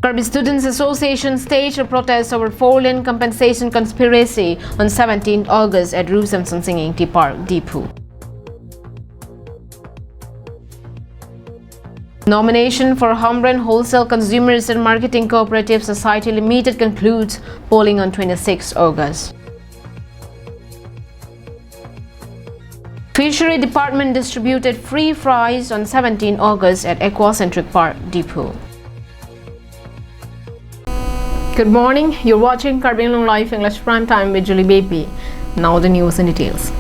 Karbi Students Association staged a protest over four-lane compensation conspiracy on 17 August at Rusam Singing Tea Park, Deepu. Nomination for Hamren Wholesale Consumers and Marketing Cooperative Society Limited concludes polling on 26 August. Fishery Department distributed free fries on 17 August at Aquacentric Park, Deepu. Good morning, you're watching Karbi Anglong Live English Prime Time with Julie Baby. Now the news in details.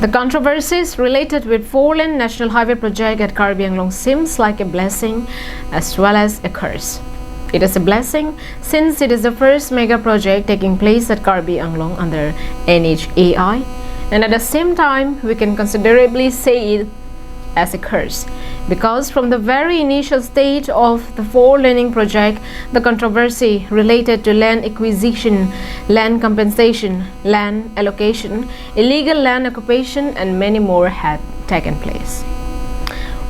The controversies related with four-lane National Highway project at Karbi Anglong seems like a blessing as well as a curse. It is a blessing since it is the first mega project taking place at Karbi Anglong under NHAI, and at the same time we can considerably say it as a curse because from the very initial stage of the four-laning project, the controversy related to land acquisition, land compensation, land allocation, illegal land occupation and many more had taken place.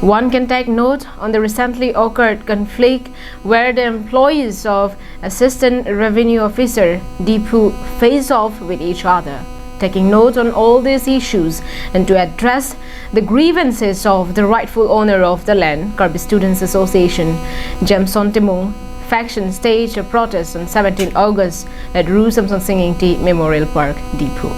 One can take note on the recently occurred conflict where the employees of Assistant Revenue Officer Deepu face off with each other. Taking note on all these issues and to address the grievances of the rightful owner of the land, Karbi Students Association, Jamson Timung faction staged a protest on 17 August at Rusam Singing Tea Memorial Park, Deepu.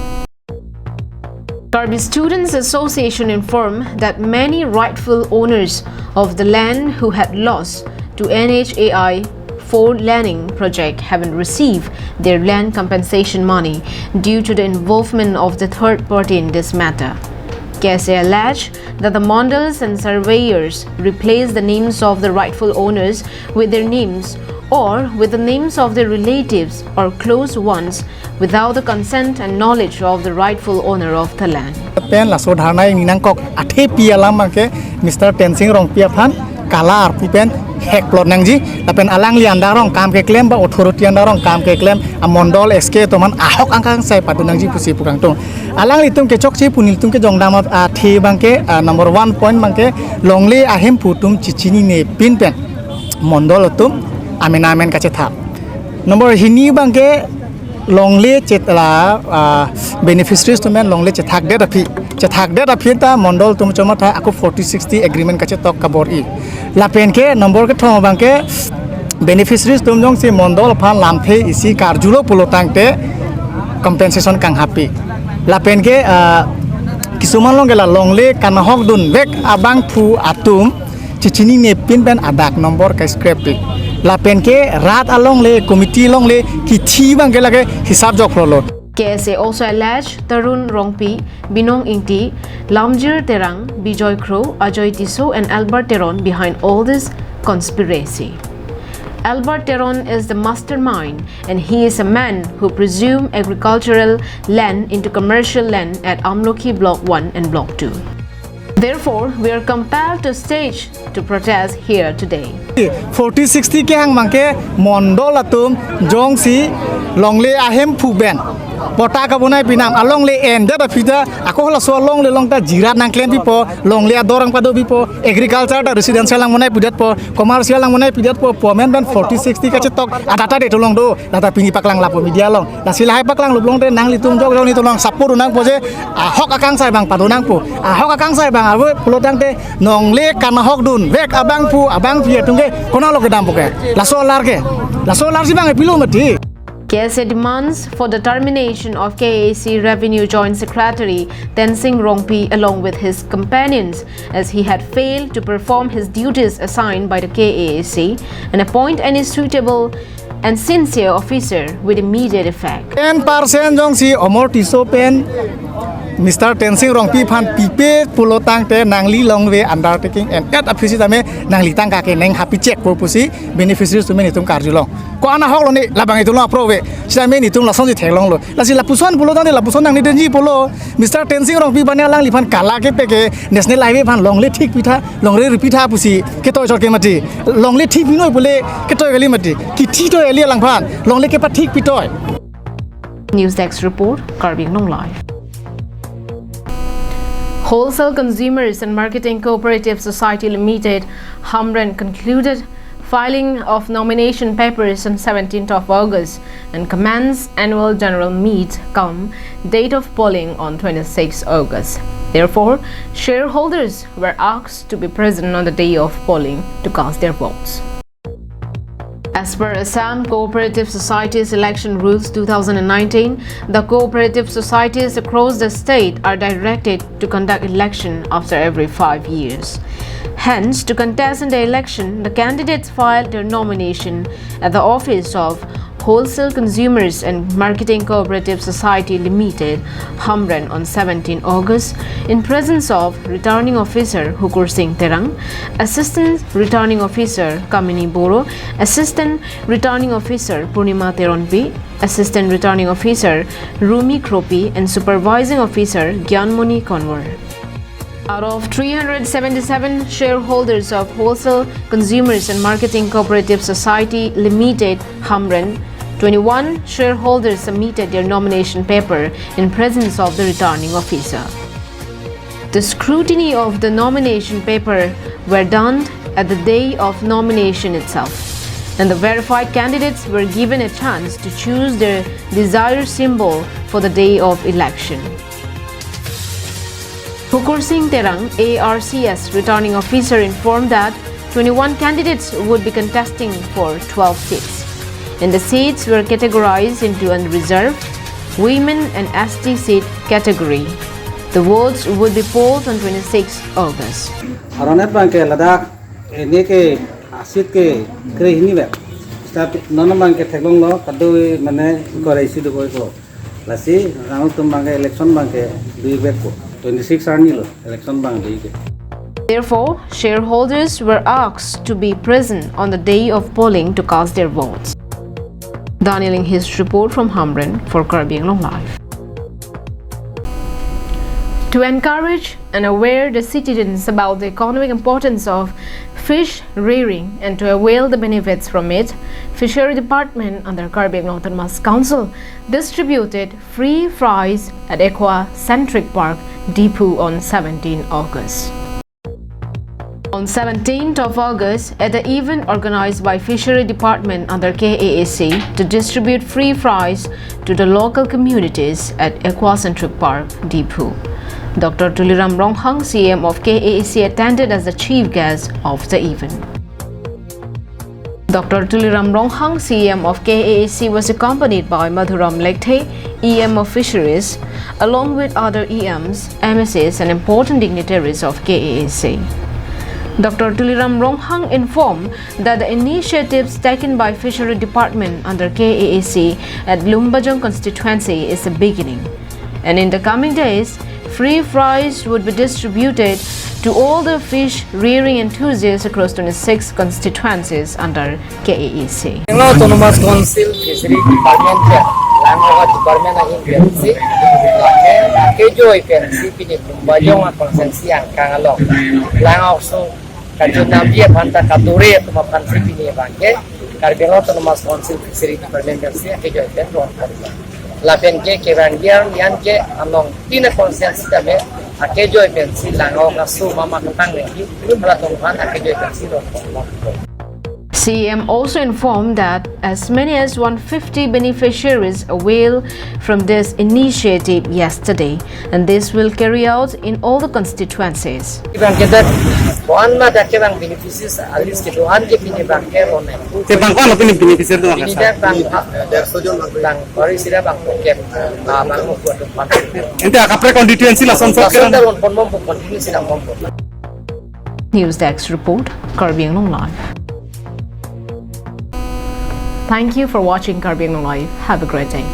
Karbi Students Association informed that many rightful owners of the land who had lost to NHAI four-laning project haven't received their land compensation money due to the involvement of the third party in this matter. KSA alleged that the Mondals and surveyors replaced the names of the rightful owners with their names or with the names of their relatives or close ones without the consent and knowledge of the rightful owner of the land. Pen la sodharnai minangkok athe pialam mangke Mr. Tensing rong piaphan kalar pipen hek plot nangji lapen alang lian darong kam ke klaim ba authority darong kam ke klaim a mondol sk to man ahok angkang sai padu nangji pusi pukang tong alang litung ke chok chi punil tung ke jongdam a the bangke number 1 point bangke longle ahem putum chichini ne pin pen mondol tum amen amen kache thap number hini bangke longle chetla beneficiaries to men longle chethak de rapi chethak de rapi ta mondol tum choma tha aku 4060 agreement kache tok kabor i lapen ke number ke thong bangke beneficiaries tum jong si mondol phan lamthe isi karjulo pulotangte compensation kang happy lapen ke kisuman longela longle kanahok dun bek abang phu atum chichini ne pin pen adak number ka script lapen ke rat along le committee long le ki thi bang ke lage hisab jok prolo. KSA also alleged Tarun Rongpi, Binong Ingti, Lamjir Terang, Bijoy Crow, Ajoy Tiso and Albert Teron behind all this conspiracy. Albert Teron is the mastermind and he is a man who presumed agricultural land into commercial land at Amloki Block 1 and Block 2. Therefore, we are compelled to stage to protest here today. 4060 ke hang mangke mondol atum jongsi longle ahem phuben pota ka bonai pinam along le end da pida ako hola so long le long ta jirat nang klem pipo long le adorang pado pipo agriculture da residential lang monai pidat po commercial lang monai pidat po pomen ben 4060 ka chetok adata de tolong do data pingi paklang lapo media long la silahai paklang lublong de nang litung jog jong ni tolong sapur nang poje ahok akang sai bang pado nang po ahok akang sai bang awe pulotang te nong le kanahok dun vek abang pu abang pia tungge kona lo ke dam poke la solar si bang e pilo mati. KSA demands for the termination of KAC Revenue Joint Secretary Tensing Rongpi along with his companions as he had failed to perform his duties assigned by the KAC and appoint any suitable and sincere officer with immediate effect. 10% jong si amortiso pen Mr. Tensing Rongpi phan pipe pulotang te nangli longwe undertaking and at apisi tame nangli tang ka ke neng happy check purpose beneficiaries to meni tum karjulong ko ana hok lo ni labang itu lo aprove sida meni tum la sonji thelong lo la si la puson pulotang de la puson nang ni denji polo Mr. Tensing Rongpi bane lang li phan kala ke peke national highway phan longle thik pitha longle ripitha pusi ke toy chor ke mati longle thik pinoi pole ke toy gali mati ki thi toy eli lang phan longle ke pa thik pitoy. News Desk report Karbi Anglong Live. Wholesale Consumers and Marketing Cooperative Society Limited, Hamren concluded filing of nomination papers on 17th of August and commence annual general meet come date of polling on 26 August. Therefore, shareholders were asked to be present on the day of polling to cast their votes. As per Assam Cooperative Societies Election Rules 2019, the cooperative societies across the state are directed to conduct election after every 5 years. Hence, to contest in the election, the candidates filed their nomination at the office of Wholesale Consumers and Marketing Cooperative Society Limited, Hamren, on 17 August in presence of Returning Officer Hukur Singh Terang, Assistant Returning Officer Kamini Boro, Assistant Returning Officer Purnima Teronpi, Assistant Returning Officer Rumi Kropi, and Supervising Officer Gyanmoni Konwar. Out of 377 shareholders of Wholesale Consumers and Marketing Cooperative Society Limited, Hamren, 21 shareholders submitted their nomination paper in presence of the returning officer. The scrutiny of the nomination paper were done at the day of nomination itself, and the verified candidates were given a chance to choose their desired symbol for the day of election. Hukur Singh Terang, ARCS returning officer, informed that 21 candidates would be contesting for 12 seats, and the seats were categorized into unreserved, women and ST seat category. The votes would be polled on 26 August. Aronet bangke Ladakh ini ke asit ke krihini be. Setiap nono bangke teglong lo kadoi mana koreisi do ko. Lasi rangul tum bangke election bangke dui bet ko. 26 arni lo election bang dui ke. Therefore, shareholders were asked to be present on the day of polling to cast their votes. Danieling his report from Hamren for Karbi Anglong Live. To encourage and aware the citizens about the economic importance of fish rearing and to avail the benefits from it, Fishery Department under Karbi Anglong Autonomous Council distributed free fries at Aqua Centric Park Depot on 17 August. On 17th of August, at the event organized by Fishery Department under KAC to distribute free fries to the local communities at Aquacentric Park Depot, Dr. Tuliram Ronghang, CM of KAC, attended as the chief guest of the event. Dr. Tuliram Ronghang, CM of KAC, was accompanied by Madhuram Lekte, EM of Fisheries, along with other EMs, MSs, and important dignitaries of KAC. Dr. Tuliram Ronghang informed that the initiatives taken by Fishery Department under KAC at Lumbajong constituency is a beginning, and in the coming days, free fries would be distributed to all the fish rearing enthusiasts across 26 constituencies under KAC. Autonomous Council Fishery Department Langoga Department ng Invency Kejo Ipensi Pinip Lumbajong Konsensi ang Kangalong Langok so Kajunambia Panta Katuri at Mapansi Pinibangke Karbi Autonomous Council Fishery Department Kejo Ipensi Lapen ke Kerangian Yanke Anong Tina Konsensi Tabe Kejo Ipensi Langoga so Mama Katang Nengi Malatunghan Kejo Ipensi CM also informed that as many as 150 beneficiaries avail from this initiative yesterday, and this will carry out in all the constituencies. News Desk report, Karbi Anglong Live. Thank you for watching Karbi Anglong Live. Have a great day.